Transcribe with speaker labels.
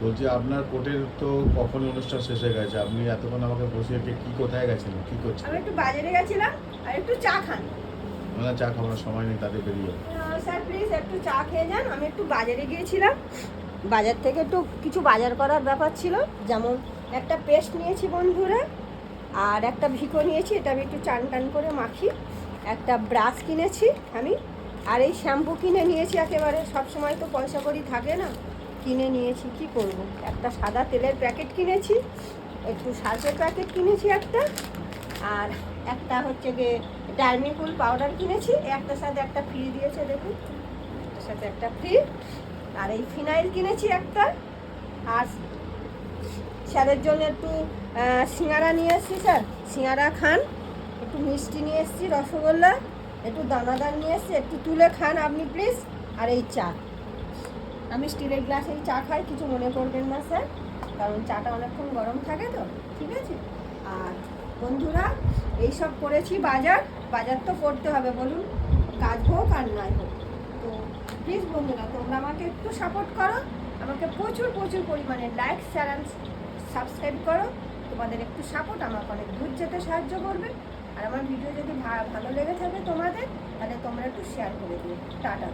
Speaker 1: বলছি আপনার কোর্টের তো কখনই অনুষ্ঠান শেষ হয়ে গেছে, আপনি এতক্ষণ আমাকে বসিয়ে রেখে কি কোথায় গেছিলেন, কি
Speaker 2: আমি
Speaker 1: করছিলেন?
Speaker 2: একটু বাজারে গেছিলাম আর একটু চা খান।
Speaker 1: না, চা খাওয়ার সময় নেই, তাদের বেরিয়ে যাবো।
Speaker 2: স্যার প্লিজ একটু চা খেয়ে যান। আমি একটু বাজারে গিয়েছিলাম, বাজার থেকে একটু কিছু বাজার করার ব্যাপার ছিল। যেমন একটা পেস্ট নিয়েছি বন্ধুরা, আর একটা ভিকো নিয়েছি, এটা আমি একটু চান টান করে মাখি। একটা ব্রাশ কিনেছি আমি, আর এই শ্যাম্পু কিনে নিয়েছি। একেবারে সব সময় তো পয়সা কড়ি থাকে না, কিনে নিয়েছি। কি করব, একটা সাদা তেলের প্যাকেট কিনেছি, একটু সার্ফের প্যাকেট কিনেছি একটা, আর একটা হচ্ছে গিয়ে ডার্মিকুল পাউডার কিনেছি। একটার সাথে একটা ফ্রি দিয়েছে, দেখুন, একটার সাথে একটা ফ্রি। আর এই ফিনাইল কিনেছি একটা। আর স্যারের জন্য একটু সিঙ্গারা নিয়ে এসেছি। স্যার সিঙ্গারা খান। একটু মিষ্টি নিয়ে এসেছি, রসগোল্লা, একটু দানাদার নিয়ে এসেছি, একটু তুলে খান আপনি প্লিজ। আর এই চা, আমি স্টিলের গ্লাসেই চা খাই, কিছু মনে করবেন না স্যার, কারণ চাটা অনেকক্ষণ গরম থাকে তো, ঠিক আছে। আর বন্ধুরা, এইসব করেছি বাজার, বাজার তো করতে হবে, বলুন, কাজ হোক আর নাই হোক। তো প্লিজ বন্ধুরা, তোমরা আমাকে একটু সাপোর্ট করো, আমাকে প্রচুর প্রচুর পরিমাণে লাইক শেয়ার অ্যান্ড সাবস্ক্রাইব করো। তোমাদের একটু সাপোর্ট আমাকে অনেক দূর যেতে সাহায্য করবে। আর আমার ভিডিও যদি ভালো লেগে থাকে তোমাদের, তাহলে তোমরা একটু শেয়ার করে দিও। টাটা।